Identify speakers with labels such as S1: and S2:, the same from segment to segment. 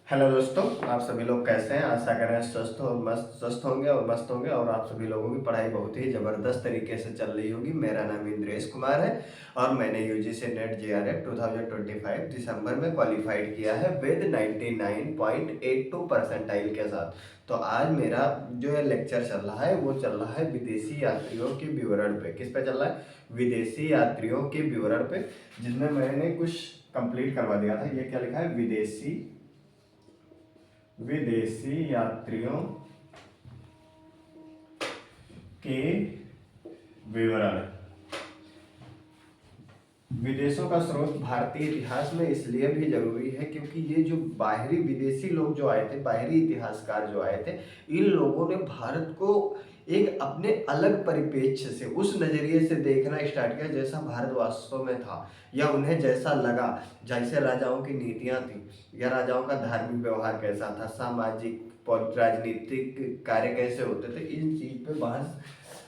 S1: Hello दोस्तों, आप सभी लोग कैसे हैं। आशा करें स्वस्थ होंगे और मस्त होंगे और आप सभी लोगों की पढ़ाई बहुत ही ज़बरदस्त तरीके से चल रही होगी। मेरा नाम इंद्रेश कुमार है और मैंने यूजीसी नेट जेआरएफ 2025 दिसंबर में क्वालिफाइड किया है विद 99.82 परसेंटाइल के साथ। तो आज मेरा जो ये लेक्चर चल रहा है वो चल रहा है विदेशी यात्रियों के विवरण पे। किस पे चल रहा है? विदेशी यात्रियों के विवरण पे, जिसमें मैंने कुछ कंप्लीट करवा दिया था। ये क्या लिखा है? विदेशी यात्रियों के विवरण। विदेशों का स्रोत भारतीय इतिहास में इसलिए भी जरूरी है क्योंकि ये जो बाहरी विदेशी लोग जो आए थे, बाहरी इतिहासकार जो आए थे, इन लोगों ने भारत को एक अपने अलग परिप्रेक्ष्य से, उस नजरिए से देखना स्टार्ट किया जैसा भारत वास्तव में था, या उन्हें जैसा लगा। जैसे राजाओं की नीतियां थी, या राजाओं का धार्मिक व्यवहार कैसा था, सामाजिक राजनीतिक कार्य कैसे होते थे, इन चीज पे बहस,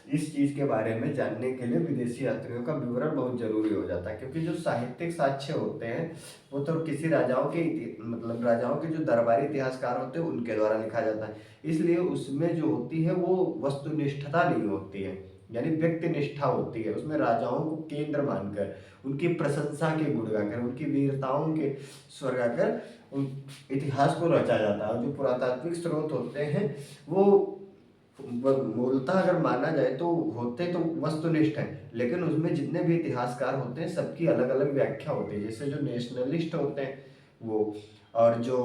S1: इस चीज के बारे में जानने के लिए विदेशी यात्रियों का विवरण बहुत जरूरी हो जाता है। क्योंकि जो साहित्यिक साक्ष्य होते हैं वो तो किसी राजाओं के मतलब राजाओं के जो दरबारी इतिहासकार होते हैं उनके द्वारा लिखा जाता है, इसलिए उसमें जो होती है वो वस्तुनिष्ठता नहीं होती है, यानी व्यक्ति निष्ठा होती है। उसमें राजाओं को केंद्र मानकर, उनकी प्रशंसा के गुण गाकर, उनकी वीरताओं के स्वर गाकर उन इतिहास को रचा जाता है। और जो पुरातात्विक स्रोत होते हैं वो मूलतः अगर माना जाए तो होते तो वस्तुनिष्ठ है, लेकिन उसमें जितने भी इतिहासकार होते हैं सबकी अलग अलग व्याख्या होती है। जैसे जो नेशनलिस्ट होते हैं वो, और जो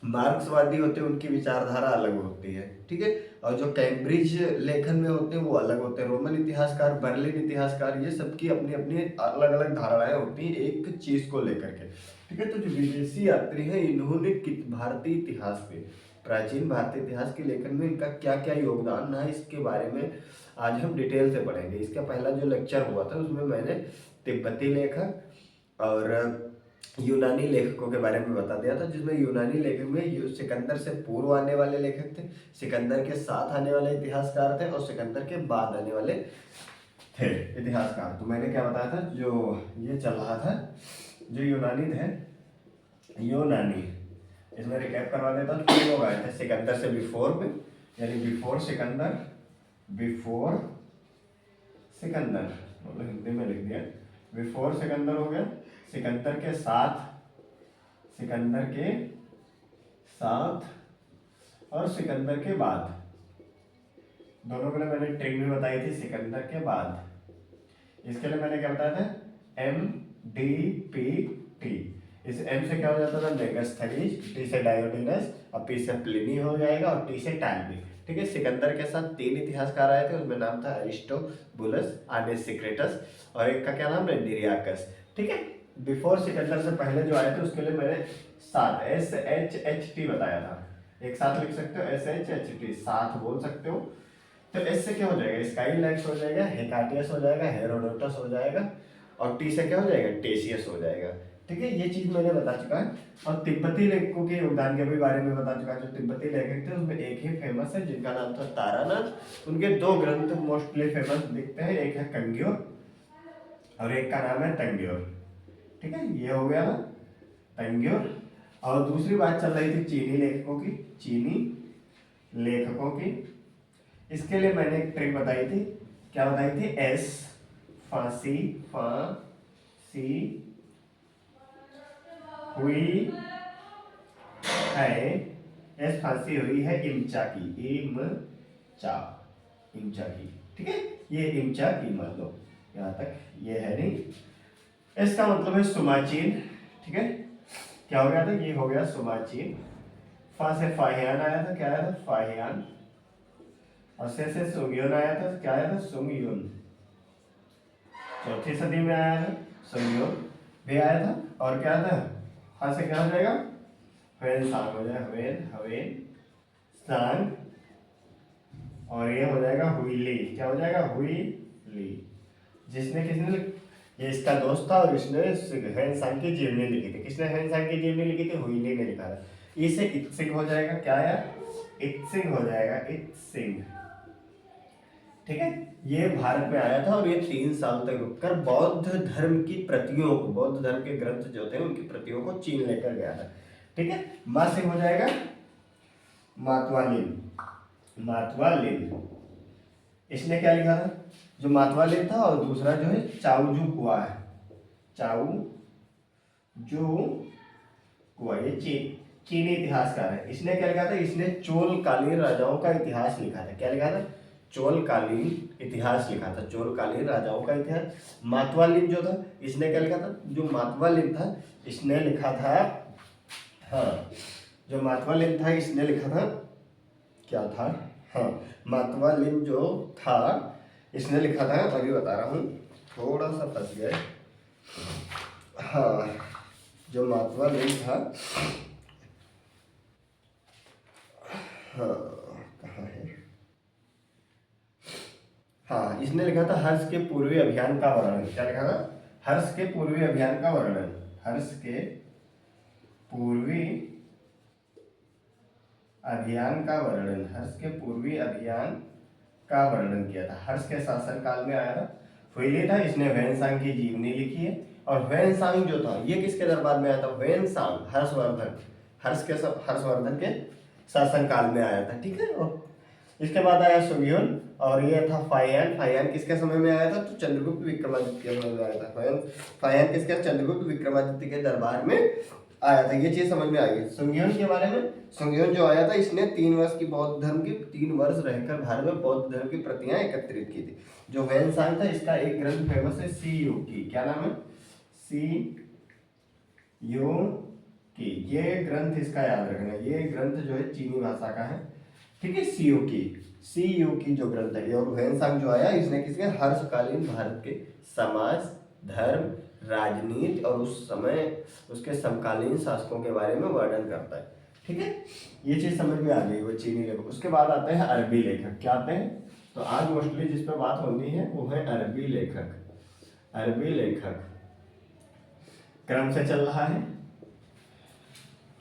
S1: मार्क्सवादी होते हैं उनकी विचारधारा अलग होती है, ठीक है। और जो कैम्ब्रिज लेखन में होते हैं वो अलग होते हैं। रोमन इतिहासकार, बर्लिन इतिहासकार, ये सबकी अपनी अपनी अलग अलग धारणाएं होती हैं एक चीज को लेकर के, ठीक है। तो जो विदेशी यात्री हैं इन्होंने भारतीय इतिहास पे, प्राचीन भारतीय इतिहास के लेखन में इनका क्या क्या योगदान है, इसके बारे में आज हम डिटेल से पढ़ेंगे। इसका पहला जो लेक्चर हुआ था उसमें मैंने तिब्बती लेखक और यूनानी लेखकों के बारे में बता दिया था, जिसमें यूनानी लेखक में सिकंदर से पूर्व आने वाले लेखक थे, सिकंदर के साथ आने वाले इतिहासकार थे, और सिकंदर के बाद आने वाले थे इतिहासकार। तो मैंने क्या बताया था, जो ये चल रहा था, जो यूनानी थे, यूनानी, इसमें रिकैप करवा देता हूँ। तीन लोग आए थे सिकंदर से बिफोर में, यानी बिफोर सिकंदर, बिफोर सिकंदर, मतलब हिंदी में लिख दिया, बिफोर सिकंदर हो गया, सिकंदर के साथ, सिकंदर के साथ और सिकंदर के बाद। दोनों के लिए मैंने ट्रिक भी बताई थी, सिकंदर के बाद। इसके लिए मैंने क्या बताया था, MDPT। इस M से क्या हो जाता था, मेगास्थनीज, T से डायोडिनस, और P से प्लिनी हो जाएगा, और T से टाइमी, ठीक है। सिकंदर के साथ तीन इतिहासकार आए थे, उसमें नाम था अरिस्टोबुलस, आनेसिक्रेटस, और एक का क्या नाम है, निरियाकस, ठीक है। बिफोर सिकंदर से पहले जो आए थे उसके लिए मैंने सात, SHHT बताया था। एक साथ लिख सकते हो, SHHT, साथ बोल सकते हो। तो एस से क्या हो जाएगा, स्काईलैक्स हो जाएगा, हेकाटियस हो जाएगा, हेरोडोटस हो जाएगा, और टी से क्या हो जाएगा, टेशियस हो जाएगा, ठीक है। ये चीज मैंने बता चुका है। और तिब्बती लेखकों के योगदान के भी बारे में बता चुका है। जो तिब्बती लेखक थे उसमें एक ही फेमस है जिनका नाम था तारानाथ। उनके दो ग्रंथ मोस्टली फेमस दिखते हैं, एक है कंग्योर और एक का नाम है तंग्योर, ठीक है। ये हो गया ना तंग्योर। और दूसरी बात चल रही थी चीनी लेखकों की, चीनी लेखकों की। इसके लिए मैंने एक ट्रिक बताई थी, क्या बताई थी, एस फांसी, फांसी हुई है, एस फांसी हुई है इमचा की, इमचा, इमचा की, ठीक है। ये इमचा की मान लो, यहां तक ये है नहीं। इसका मतलब है सुमाचीन, ठीक है। क्या हो गया था, ये हो गया सुमाचीन। फा से फाहियान आया था, क्या आया था, फाहियान। और से सुंगयुन आया था, क्या आया था, सुंगयुन। चौथी सदी में आया था, सुंगयुन भी आया था। और क्या था, हाँ से क्या हो जाएगा, हवेन सांग हो जाएगा, हवेन, हवेन सांग। और ये हो जाएगा हुईली, क्या हो जाएगा, हुईली। जिसने किसने ये इसका दोस्त था और इसने हवेन सांग की जीवनी लिखी थी। किसने हवेन सांग की जीवनी लिखी थी, हुईली ने लिखा था। इसे इत्सिंग हो जाएगा, क्या यार, इत्सिंग हो जाएगा, इत्सिंग, ठीक है। ये भारत में आया था और ये 3 साल तक रुककर बौद्ध धर्म की प्रतियों को, बौद्ध धर्म के ग्रंथ जो थे उनकी प्रतियों को चीन लेकर गया था। ठीक है। मा से हो जाएगा मातवालिन, मातवालिन। इसने क्या लिखा था, जो मातवालिन था, और दूसरा जो है चाउजू कुआ है, चाउजू कुआ, ये चीनी इतिहासकार है। इसने क्या लिखा था, इसने चोलकालीन राजाओं का इतिहास लिखा था। क्या लिखा था, चोलकालीन इतिहास लिखा था, चोलकालीन राजाओं का इतिहास। मातवालिन जो था, इसने क्या लिखा था, जो मातवालिन था इसने लिखा था, हाँ, जो मातवालिन था इसने लिखा था, क्या था, हाँ, मातवालिन जो था इसने लिखा था, अभी बता रहा हूँ, थोड़ा सा फंस गए, हाँ, जो मातवालिन था, हाँ, कहाँ है, हाँ, इसने लिखा था हर्ष के पूर्वी अभियान का वर्णन। क्या लिखा था, हर्ष के पूर्वी अभियान का वर्णन, हर्ष के पूर्वी अभियान का वर्णन, हर्ष के पूर्वी अभियान का वर्णन किया था। हर्ष के शासन काल में आया था, हुइली था, इसने वैनसांग की जीवनी लिखी है। और वैनसांग जो था ये किसके दरबार में आया था, वैनसांग हर्षवर्धन, हर्षवर्धन के शासन काल में आया था, ठीक है। और इसके बाद आया सुग्योन, और ये था फाहियान। फाहियान किसके समय में आया था, तो चंद्रगुप्त विक्रमादित्य के समय में आया था। फाहियान किसके, चंद्रगुप्त विक्रमादित्य के दरबार में आया था। ये चीज समझ में आ गई। सुग्योन के बारे में, सुग्योन जो आया था इसने 3 वर्ष की बौद्ध धर्म की, 3 वर्ष रहकर भारत में बौद्ध धर्म की प्रतियां एकत्रित की थी। जो वैनसांग था इसका एक ग्रंथ फेमस है, सी यू की, क्या नाम है, सी यू की। ये ग्रंथ इसका याद रखना, ये ग्रंथ जो है चीनी भाषा का है, ठीक है। सी यू की जो ग्रंथ है। और वैनसांग जो आया इसने किसके, हर्षकालीन भारत के समाज, धर्म, राजनीति और उस समय उसके समकालीन शासकों के बारे में वर्णन करता है, ठीक है। ये चीज समझ में आ गई, वो चीनी लेखक। उसके बाद आते हैं अरबी लेखक। क्या आते हैं, तो आज मोस्टली जिस पर बात होनी है वो है अरबी लेखक। अरबी लेखक क्रम से चल रहा है,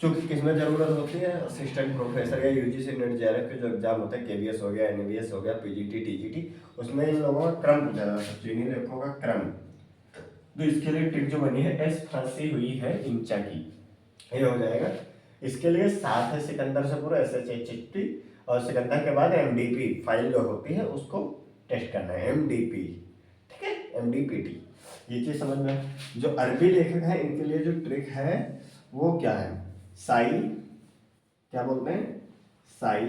S1: चूंकि किसमें जरूरत होती है, असिस्टेंट प्रोफेसर या यूजीसी नेट जेआरएफ के जो एग्जाम होते हैं, केबीएस हो गया, एनवीएस हो गया, पीजीटी, टीजीटी, उसमें इन लोगों का क्रम पूछा जाता है, चीनी लेखकों का क्रम। तो इसके लिए ट्रिक जो बनी है, एस फंसी हुई है इंचा की, ये हो जाएगा। इसके लिए 7 है सिकंदर से पूरा SHHT, और सिकंदर के बाद MDP फाइल जो होती है उसको टेस्ट करना है, MDP, ठीक है, MDPT। ये चीज समझ में। जो अरबी लेखक है इनके लिए जो ट्रिक है वो क्या है, साई, क्या बोलते हैं, साई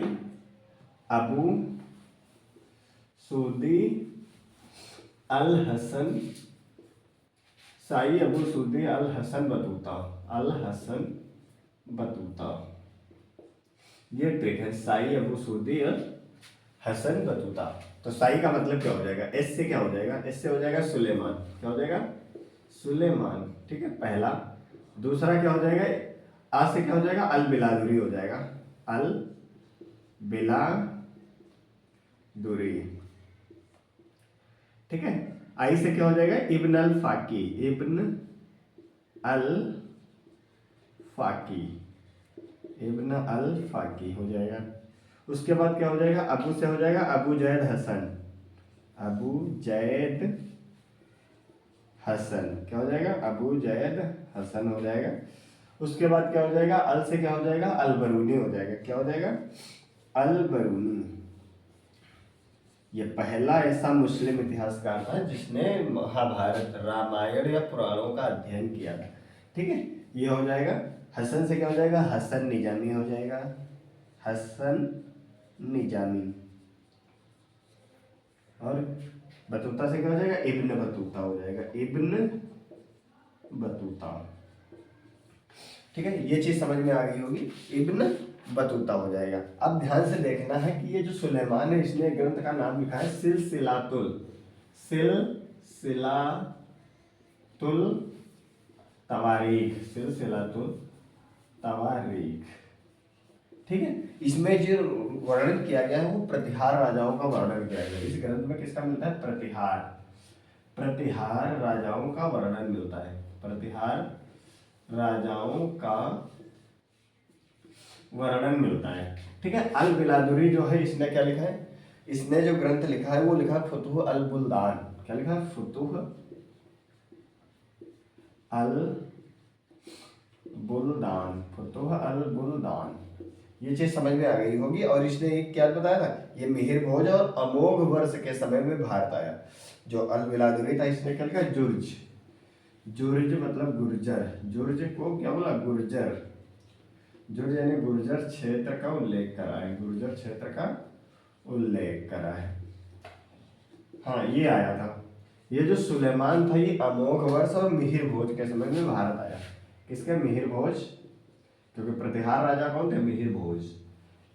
S1: अबू सूदी अल हसन, साई अबू सूदी अल हसन बतूता, अल हसन बतूता, ये ट्रिक है, साई अबू सूदी अल हसन बतूता। तो साई का मतलब क्या हो जाएगा, एस से क्या हो जाएगा, एस से हो जाएगा सुलेमान, क्या हो जाएगा, सुलेमान, ठीक है, पहला। दूसरा क्या हो जाएगा, आ से क्या हो जाएगा, अल बिलादुरी हो जाएगा, अल बिलादुरी, ठीक है। आई से क्या हो जाएगा, इब्न अल फाकी, इब्न अल फाकी, इब्न अल फाकी हो जाएगा। उसके बाद क्या हो जाएगा, अबू से हो जाएगा अबू जैद हसन, अबू जैद हसन, क्या हो जाएगा, अबू जैद हसन हो जाएगा। उसके बाद क्या हो जाएगा, अल से क्या हो जाएगा, अल बरूनी हो जाएगा, क्या हो जाएगा, अल बरूनी। ये पहला ऐसा मुस्लिम इतिहासकार था जिसने महाभारत, रामायण या पुराणों का अध्ययन किया था, ठीक है। ये हो जाएगा। हसन से क्या हो जाएगा, हसन निजामी हो जाएगा, हसन निजामी। और बतूता से क्या हो जाएगा, इब्न बतूता हो जाएगा, इब्न बतूता, ठीक है। ये चीज समझ में आ गई होगी, इब्न बतूता हो जाएगा। अब ध्यान से देखना है कि ये जो सुलेमान है इसने ग्रंथ का नाम लिखा है सिलसिलातुल, सिलसिलातुल तवारीख, सिलसिलातुल तवारीख, ठीक है। इसमें जो वर्णन किया गया है वो प्रतिहार राजाओं का वर्णन किया गया है। इस ग्रंथ में किसका मिलता है, प्रतिहार, प्रतिहार राजाओं का वर्णन मिलता है, प्रतिहार राजाओं का वर्णन मिलता है, ठीक है। अल बिलादुरी जो है इसने क्या लिखा है, इसने जो ग्रंथ लिखा है वो लिखा है फुतुह अल बुल्दान, क्या लिखा है, फुतुह अल बुल्दान, फुतुह अल बुल्दान, ये चीज समझ में आ गई होगी। और इसने एक क्या बताया था, ये मिहिर भोज और अमोघ वर्ष के समय में भारत आया। जो अल बिलादुरी था इसने क्या लिखा, जुर्ज, जुर्ज मतलब गुर्जर, जुर्ज को क्या बोला, गुर्जर, जुर्ज यानी गुर्जर क्षेत्र का उल्लेख करा है, गुर्जर क्षेत्र का उल्लेख करा है। हाँ ये आया था, ये जो सुलेमान था ये अमोघ वर्ष और मिहिर भोज के समय में भारत आया। किसके, मिहिर भोज, क्योंकि प्रतिहार राजा कौन थे, मिहिर भोज,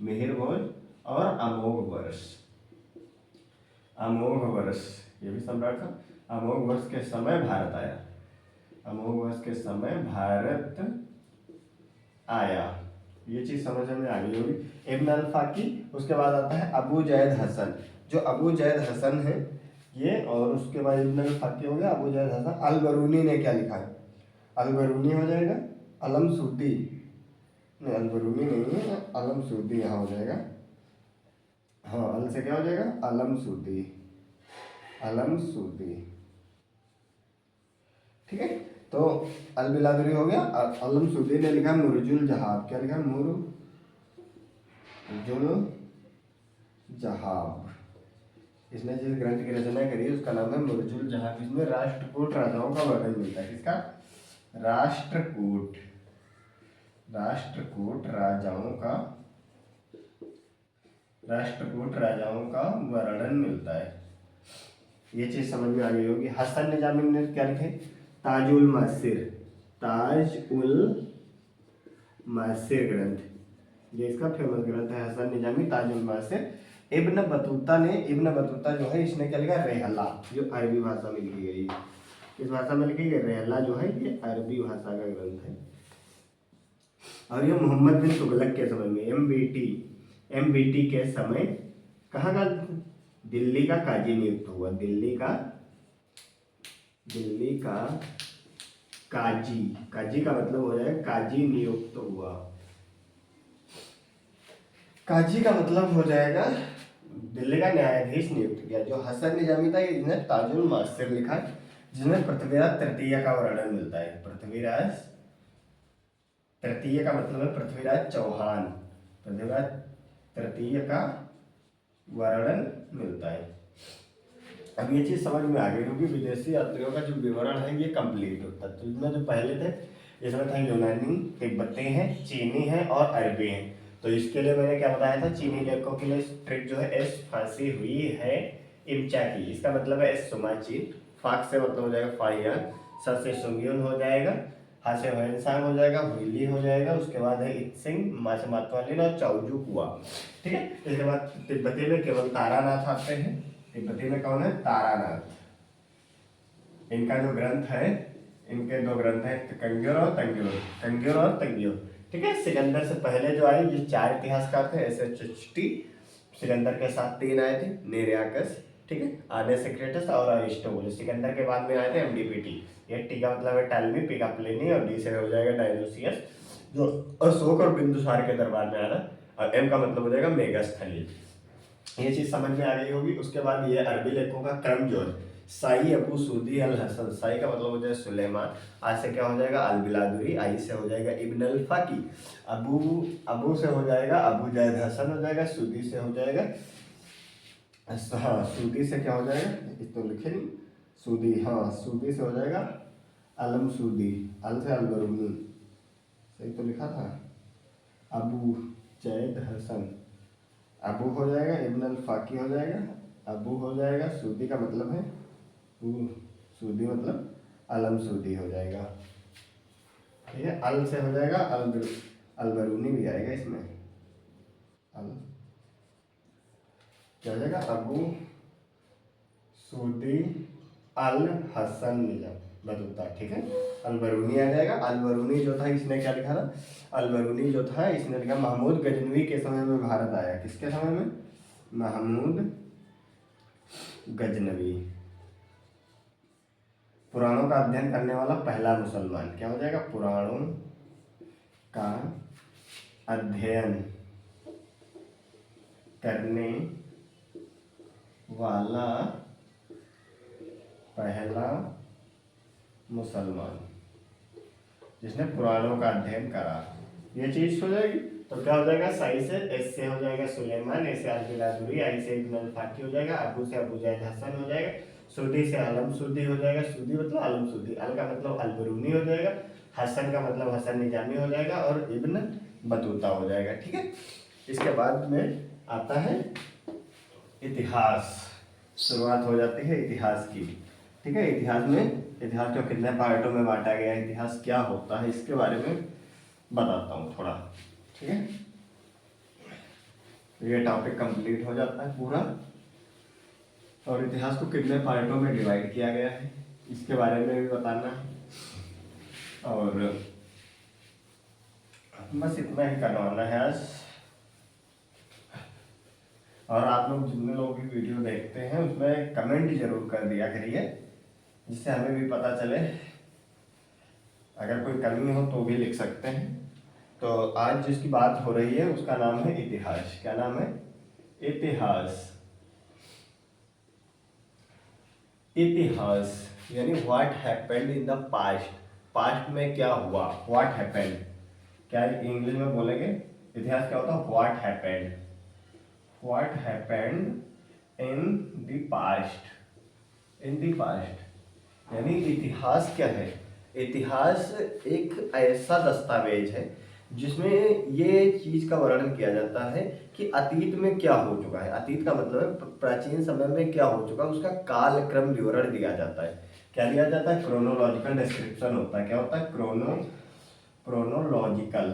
S1: मिहिर भोज और अमोघ वर्ष, अमोघ वर्ष ये भी सम्राट था। अमोघ वर्ष के समय भारत आया, अमोघ वर्ष के समय भारत आया, ये चीज समझ में आ गई होगी। इब्न अल फाकी, उसके बाद आता है अबू जैद हसन, जो अबू जैद हसन है ये, और उसके बाद इब्न अल फाकी हो गया, अबू जैद हसन। अल बरूनी ने क्या लिखा है, अल बरूनी हो जाएगा, अलम सूदी, नहीं अल बरूनी नहीं है, अलम सूदी यहाँ हो जाएगा। हाँ अल से क्या हो जाएगा, अलम सूदी, अलम सूदी, ठीक है। तो अल बिलादुरी हो गया। अलम सूदी ने लिखा मुरजुल जहाब, क्या लिखा, मुरजुल जहाब, इसने जिस ग्रंथ की रचना करी उसका नाम है मुरजुल जहाब। इसमें राष्ट्रकूट राजाओं का वर्णन मिलता है, किसका, राष्ट्रकूट, राष्ट्रकूट राजाओं का, राष्ट्रकूट राजाओं का वर्णन मिलता है, ये चीज समझ में आ गई होगी। हसन निजामी ने क्या लिखे, ताजुल मासिर, ताज उल मासिर ग्रंथ, ये इसका फेमस ग्रंथ है, हसन निजामी ताजुल मासिर। इब्न बतूता ने, इब्न बतूता जो है इसने क्या लिखा, रहला, जो अरबी भाषा में लिखी गई, किस भाषा में लिखी गई, रहला जो है ये अरबी भाषा का ग्रंथ है। और ये मोहम्मद बिन तुगलक के समय में, एमबीटी के समय कहाँ का, दिल्ली का काजी नियुक्त हुआ, दिल्ली का काजी, काजी का मतलब हो जाएगा काजी नियुक्त हुआ, काजी का मतलब हो जाएगा दिल्ली का न्यायाधीश नियुक्त किया। जो हसन निजामी था इसने ताजुल मासिर लिखा, जिसमें पृथ्वीराज तृतीय का वर्णन मिलता है। पृथ्वीराज तृतीय का मतलब है पृथ्वीराज चौहान, पृथ्वीराज तृतीय का वर्णन मिलता है। अब ये चीज समझ में आ गई क्योंकि विदेशी यात्रियों का जो विवरण है ये कंप्लीट होता है। तो इसमें जो पहले थे इसमें था यूनानी, तिब्बती हैं, चीनी हैं और अरबी हैं। तो इसके लिए मैंने क्या बताया था, चीनी लेखकों के लिए ट्रिक जो है एस फांसी हुई है इमचा की, इसका मतलब है एस सुमाची, फाक से मतलब हो जाएगा फाइयान, स से सुंग्यून हो जाएगा, हा से होयनसांग हो जाएगा, हुईली हो जाएगा, उसके बाद है इत्सिंग, मा से मातवालिन और चाउजू कुआ, ठीक है। इसके बाद तिब्बती में केवल तारानाथ आते हैं, तिब्बती में कौन है, तारानाथ। इनका जो ग्रंथ है, इनके दो ग्रंथ हैं, कंग्योर और तंग्योर, कंग्योर और तंग्योर, ठीक है। सिकंदर से पहले जो आए ये 4 इतिहासकार थे, ऐसे चिष्टी, सिकंदर के साथ 3 आए थे, नेरियाकस, ठीक है, आने सेक्रेटस और अरिस्टोबुलस। सिकंदर के बाद में आए थे एमडीपीटी, ये टी का मतलब है टालमी, पी का प्लिनी और डी से हो जाएगा डायनोसियस, जो अशोक और बिंदुसार के दरबार में आया, और एम का मतलब हो जाएगा मेगास्थलीन। ये चीज समझ में आ गई होगी। उसके बाद ये अरबी लेखों का क्रम जो है, साई अबू सूदी अल हसन, साई का मतलब हो जाएगा सुलेमान, आज से क्या हो जाएगा अल बिलादुरी, आई से हो जाएगा इब्न अल फाकी, अबू से हो जाएगा अबू जैद हसन हो जाएगा, सूदी से हो जाएगा, हाँ सूदी से क्या हो जाएगा, इस तो लिखे नहीं, सूदी, हाँ सूदी से हो जाएगा अलम सूदी, अल से अल बरूनी, सही तो लिखा था, अबू जैद हसन, अबू हो जाएगा, इब्न अल फाकी हो जाएगा, अबू हो जाएगा, सूदी का मतलब है सूदी मतलब अलम सूदी हो जाएगा, ठीक है। अल से हो जाएगा अल बरूनी भी आएगा इसमें, अल क्या हो जाएगा, अबू सूदी अल हसन निजाम बतूता, ठीक है। अल बरूनी आ जाएगा। अल बरूनी जो था इसने क्या लिखा था, अल बरूनी जो था इसने लिखा महमूद गजनवी के समय में भारत आया, किसके समय में, महमूद गजनवी, पुराणों का अध्ययन करने वाला पहला मुसलमान, क्या हो जाएगा, पुराणों का अध्ययन करने वाला पहला मुसलमान, जिसने पुराणों का अध्ययन करा। ये चीज हो जाएगी। तो क्या हो जाएगा, सही से एस से हो जाएगा सुलेमान, ए से अल-बिलादुरी, आई से इब्न अल-फाकी हो जाएगा, अबू से अबू जैद हसन हो जाएगा, सुदी से अलम सुदी हो जाएगा, सुदी मतलब अलम सुदी, अल का मतलब अल-बरूनी हो जाएगा, हसन का मतलब हसन निजामी हो जाएगा, और इब्न बतूता हो जाएगा। ठीक है। इसके बाद में आता है इतिहास। शुरुआत हो जाती है इतिहास की। ठीक है। इतिहास को कितने पार्टों में बांटा गया है, इतिहास क्या होता है, इसके बारे में बताता हूँ थोड़ा। ठीक है। ये टॉपिक कंप्लीट हो जाता है पूरा। और इतिहास को कितने पार्टों में डिवाइड किया गया है, इसके बारे में भी बताना है। और बस इतना ही करवाना है आज। और आप लोग जितने लोग भी वीडियो देखते हैं उसमें कमेंट जरूर कर दिया करिए, जिससे हमें भी पता चले। अगर कोई कमी हो तो भी लिख सकते हैं। तो आज जिसकी बात हो रही है उसका नाम है इतिहास। क्या नाम है? इतिहास। इतिहास यानी what happened in the past. Past में क्या हुआ, व्हाट हैपेंड। क्या इंग्लिश में बोलेंगे इतिहास क्या होता है? What happened. What happened in the past. In the past यानी इतिहास क्या है? इतिहास एक ऐसा दस्तावेज है जिसमें ये चीज का वर्णन किया जाता है कि अतीत में क्या हो चुका है। अतीत का मतलब है प्राचीन समय में क्या हो चुका है, उसका कालक्रम विवरण दिया जाता है। क्या दिया जाता है? क्रोनोलॉजिकल डिस्क्रिप्शन होता है। क्या होता है? क्रोनोलॉजिकल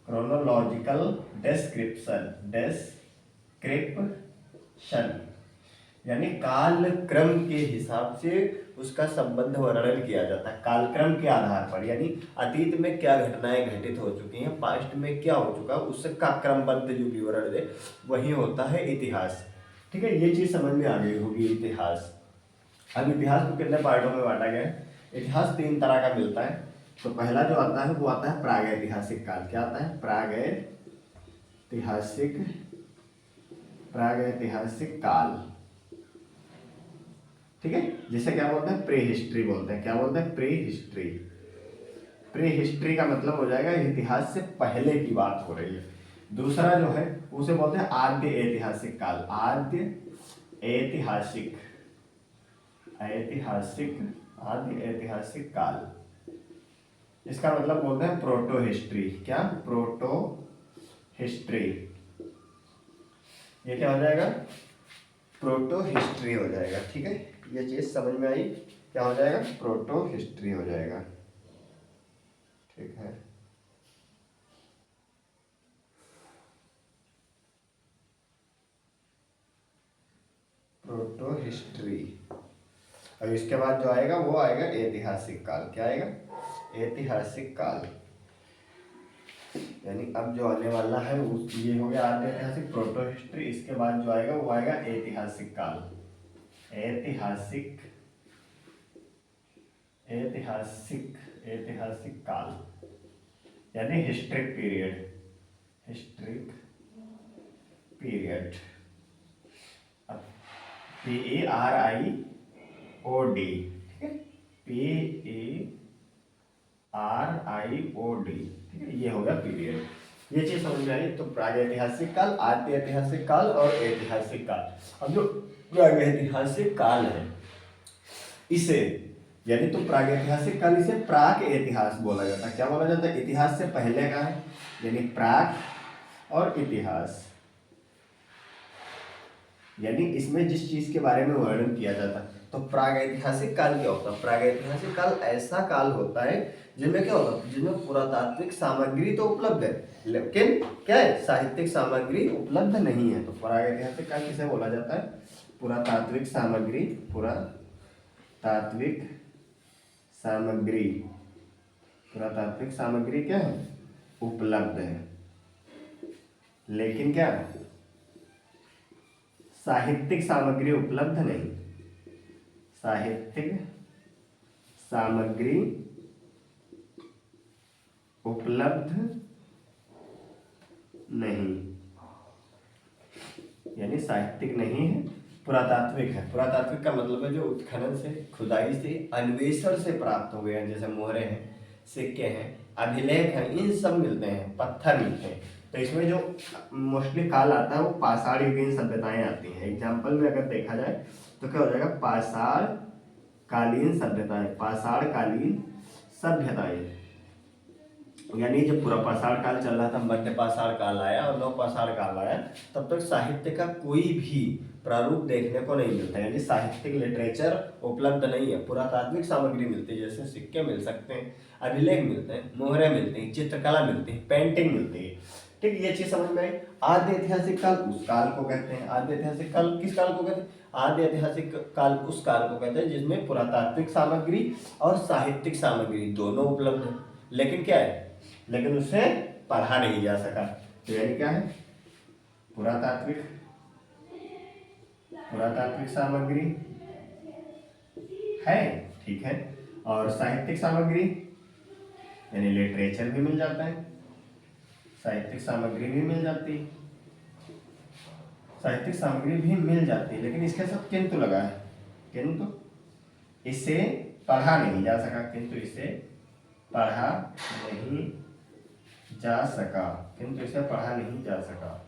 S1: क्रोनोलॉजिकल डिस्क्रिप्शन यानी काल क्रम के हिसाब से उसका संबंध वर्णन किया जाता है, कालक्रम के आधार पर। यानी अतीत में क्या घटनाएं घटित हो चुकी हैं, पास्ट में क्या हो चुका है, उसका क्रमबद्ध जो विवरण दे वही होता है इतिहास। ठीक है। ये चीज समझ में आ गई होगी इतिहास। अब इतिहास को कितने पार्टों में बांटा गया है? इतिहास 3 तरह का मिलता है। तो पहला जो आता है वो आता है प्रागैतिहासिक काल। क्या आता है? प्रागैतिहासिक काल। ठीक है। जिसे क्या बोलते हैं? प्री हिस्ट्री बोलते हैं। क्या बोलते हैं? Pre history. प्री हिस्ट्री का मतलब हो जाएगा इतिहास से पहले की बात हो रही है। दूसरा जो है उसे बोलते हैं आद्य ऐतिहासिक काल। आद्य ऐतिहासिक आद्य ऐतिहासिक काल। इसका मतलब बोलते हैं प्रोटो हिस्ट्री। क्या? Proto history. ये क्या हो जाएगा? प्रोटो हिस्ट्री हो जाएगा। ठीक है। ये चीज समझ में आई? क्या हो जाएगा? प्रोटो हिस्ट्री हो जाएगा। ठीक है। Proto history. अब इसके बाद जो आएगा वो आएगा ऐतिहासिक काल। क्या आएगा? ऐतिहासिक काल। यानी अब जो आने वाला है उस ये हो गया आद्य ऐतिहासिक, प्रोटो हिस्ट्री। इसके बाद जो आएगा वो आएगा ऐतिहासिक काल। ऐतिहासिक काल यानी हिस्ट्रिक पीरियड। PARIOD। ठीक है। PARIOD। ठीक है। ये हो गया पीरियड। ये चीज समझ में आई। तो प्रागैतिहासिक काल, आद्य ऐतिहासिक काल और ऐतिहासिक काल। अब जो प्रागैतिहासिक काल है इसे यानी तो प्रागैतिहासिक काल इसे प्राक इतिहास बोला जाता है। क्या बोला जाता है? इतिहास से पहले का है यानी प्राक, और इतिहास यानी इसमें जिस चीज के बारे में वर्णन किया जाता है। तो प्रागैतिहासिक काल क्या होता है? प्रागैतिहासिक काल ऐसा काल होता है जिनमें क्या होता है? जिनमें पुरातात्विक सामग्री तो उपलब्ध है लेकिन क्या है? साहित्यिक सामग्री उपलब्ध नहीं है। तो प्रागैतिहासिक काल किसे बोला जाता है? पुरातात्विक सामग्री पुरातात्विक सामग्री क्या है? उपलब्ध है, लेकिन क्या साहित्यिक सामग्री उपलब्ध नहीं। साहित्यिक सामग्री उपलब्ध नहीं यानी साहित्यिक नहीं है, पुरातात्विक है। पुरातात्विक का मतलब है जो उत्खनन से, खुदाई से, अन्वेषण से प्राप्त हो गए हैं। जैसे मोहरे हैं, सिक्के हैं, अभिलेख हैं, इन सब मिलते हैं, पत्थर मिलते हैं। तो इसमें जो मोस्टली काल आता है वो पाषाण युगीन सभ्यताएं आती हैं। एग्जाम्पल में अगर देखा जाए तो क्या हो जाएगा, पाषाण कालीन सभ्यताएं, पाषाण कालीन सभ्यताएं, यानी जब पूरा पाषाण काल चल रहा था, मध्य पाषाण काल आया और नव पाषाण काल आया, तब तक साहित्य का कोई भी प्रारूप देखने को नहीं मिलता, यानी साहित्यिक लिटरेचर उपलब्ध नहीं है। पुरातात्विक सामग्री मिलती है, जैसे सिक्के मिल सकते हैं, अभिलेख मिलते हैं, मोहरें मिलती हैं, चित्रकला मिलती है, पेंटिंग मिलती है। ठीक, ये चीज समझ में आई। आद्य ऐतिहासिक काल उस काल को कहते हैं। आद्य ऐतिहासिक काल किस काल को कहते हैं? आद्य ऐतिहासिक काल उस काल को कहते हैं जिसमें पुरातात्विक सामग्री और साहित्यिक सामग्री दोनों उपलब्ध है, लेकिन क्या है, लेकिन उससे पढ़ा नहीं जा सका। तो यानी क्या है, पुरातात्विक पुरातात्विक सामग्री है, ठीक है, और साहित्यिक सामग्री यानी लिटरेचर भी मिल जाता है, साहित्यिक सामग्री भी मिल जाती है, साहित्यिक सामग्री भी मिल जाती है, लेकिन इसके साथ किंतु लगा है, किंतु इसे पढ़ा नहीं जा सका, किंतु इसे पढ़ा नहीं जा सका, किंतु इसे पढ़ा नहीं जा सका।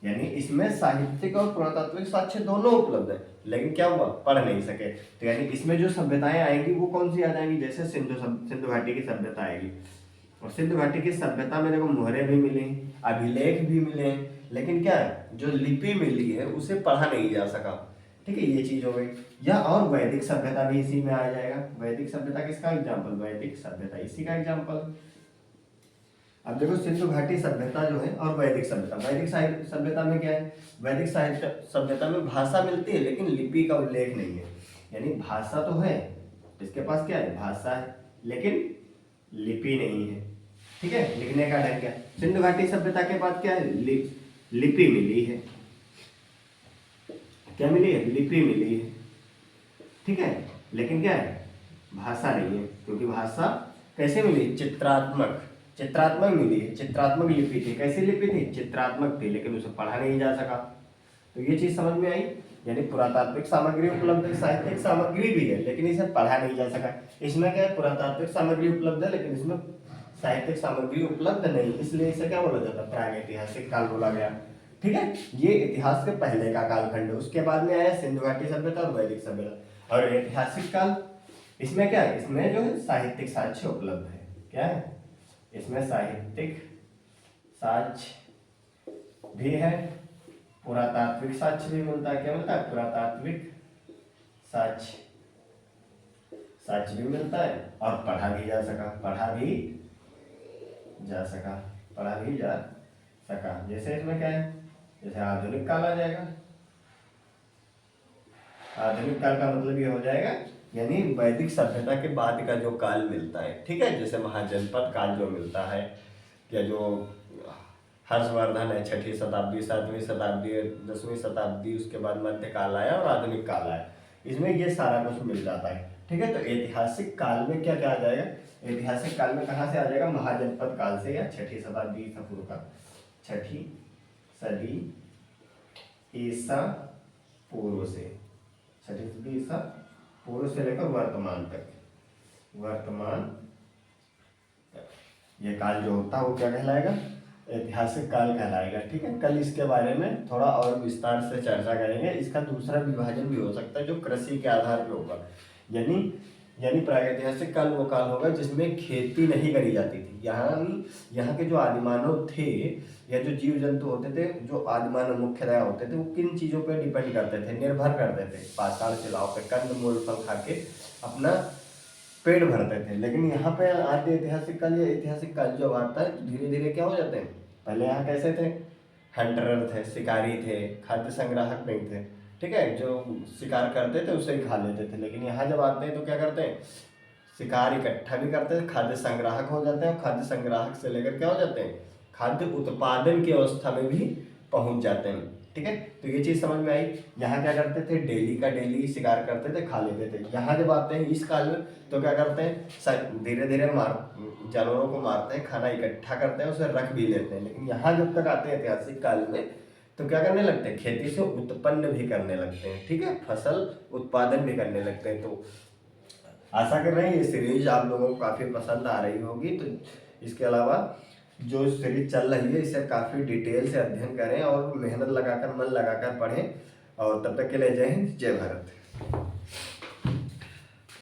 S1: यानी इसमें साहित्यिक और पुरातात्विक साक्ष्य दोनों उपलब्ध है, लेकिन क्या हुआ, पढ़ नहीं सके। तो यानी इसमें जो सभ्यताएं आएंगी वो कौन सी आ जाएंगी, जैसे सिंधु घाटी की सभ्यता आएगी, और सिंधु घाटी की सभ्यता में देखो मोहरे भी मिले, अभिलेख भी मिले, लेकिन क्या है, जो लिपि मिली है उसे पढ़ा नहीं जा सका। ठीक है, ये चीज हो गई। या और वैदिक सभ्यता भी इसी में आ जाएगा। वैदिक सभ्यता किसका एग्जाम्पल, वैदिक सभ्यता इसी का एग्जाम्पल। अब देखो सिंधु घाटी सभ्यता जो है और वैदिक सभ्यता, वैदिक सभ्यता में क्या है, वैदिक साहित्य सभ्यता में भाषा मिलती है लेकिन लिपि का उल्लेख नहीं है, यानी भाषा तो है, इसके पास क्या है, भाषा है, लेकिन लिपि नहीं है। ठीक है, लिखने का ढंग क्या, सिंधु घाटी सभ्यता के बाद क्या है, लिपि मिली है, क्या मिली है, लिपि मिली है। ठीक है, लेकिन क्या है, भाषा नहीं है, क्योंकि भाषा कैसे मिली, चित्रात्मक मिली है, चित्रात्मक लिपि थी। कैसी लिपि थी, चित्रात्मक थी, लेकिन उसे पढ़ा नहीं जा सका। तो ये चीज समझ में आई, यानी पुरातात्विक सामग्री उपलब्ध है, साहित्यिक सामग्री भी है, लेकिन इसे पढ़ा नहीं जा सका। इसमें क्या है, पुरातात्विक सामग्री उपलब्ध है लेकिन इसमें साहित्यिक सामग्री उपलब्ध नहीं, इसलिए इसे क्या बोला जाता है, प्रागैतिहासिक काल बोला गया। ठीक है, ये इतिहास के पहले का कालखंड है। उसके बाद में आया सिंधु घाटी सभ्यता और वैदिक सभ्यता। और ऐतिहासिक काल, इसमें क्या है, इसमें जो है साहित्यिक साक्ष्य उपलब्ध है। क्या है, इसमें साहित्यिक साक्ष्य भी है, पुरातात्विक साक्ष्य भी मिलता है। क्या मिलता है, पुरातात्विक साक्ष्य भी मिलता है, और पढ़ा भी जा सका। जैसे इसमें क्या है, जैसे आधुनिक काल आ जाएगा। आधुनिक काल का मतलब ये हो जाएगा, यानी वैदिक सभ्यता के बाद का जो काल मिलता है। ठीक है, जैसे महाजनपद काल जो मिलता है, या जो हर्षवर्धन है 6वीं शताब्दी, 7वीं शताब्दी, 10वीं शताब्दी, उसके बाद मध्य काल आया और आधुनिक काल आया, इसमें ये सारा कुछ मिल जाता है। ठीक है, तो ऐतिहासिक काल में क्या क्या आ जाएगा, ऐतिहासिक काल में कहाँ से आ जाएगा, महाजनपद काल से, या 6वीं शताब्दी ईसा पूर्व का, 6वीं सदी ईसा पूर्व से, 6वीं सदी ईसा पूर्व से लेकर वर्तमान तक, ये काल जो होता है वो क्या कहलाएगा, ऐतिहासिक काल कहलाएगा। ठीक है, कल इसके बारे में थोड़ा और विस्तार से चर्चा करेंगे। इसका दूसरा विभाजन भी हो सकता है जो कृषि के आधार पर होगा, यानी प्रागैतिहासिक काल वो काल होगा जिसमें खेती नहीं करी जाती थी। यहाँ के जो आदिमानव थे, या जो जीव जंतु होते थे, जो आदिमानव मुख्यतः होते थे, वो किन चीज़ों पर डिपेंड करते थे, निर्भर करते थे, पाषाण शिलाओं पे, कंद मूल फल खा के अपना पेट भरते थे। लेकिन यहाँ पे आद्य ऐतिहासिक काल या ऐतिहासिक काल जब आता है, धीरे धीरे क्या हो जाते हैं, पहले यहाँ कैसे थे, हंटरर थे, शिकारी थे, खाद्य संग्राहक नहीं थे। ठीक है, जो शिकार करते थे उसे ही खा लेते थे। लेकिन यहाँ जब आते हैं तो क्या करते हैं, शिकार इकट्ठा भी करते हैं, खाद्य संग्राहक हो जाते हैं, और खाद्य संग्राहक से लेकर क्या हो जाते हैं, खाद्य उत्पादन की अवस्था में भी पहुंच जाते हैं। ठीक है, तो ये चीज समझ में आई। यहाँ क्या करते थे, डेली का डेली शिकार करते थे, खा लेते थे। यहाँ जब आते हैं इस काल में तो क्या करते हैं, धीरे धीरे जानवरों को मारते हैं, खाना इकट्ठा करते हैं, उसे रख भी लेते हैं। लेकिन यहाँ जब तक आते हैं ऐतिहासिक काल में, तो क्या करने लगते हैं, खेती से उत्पन्न भी करने लगते हैं। ठीक है, फसल उत्पादन भी करने लगते हैं। तो आशा कर रहे हैं ये सीरीज आप लोगों को काफ़ी पसंद आ रही होगी। तो इसके अलावा जो सीरीज चल रही है इसे काफ़ी डिटेल से अध्ययन करें और मेहनत लगाकर मन लगाकर पढ़ें। और तब तक के लिए जय हिंद, जय भारत।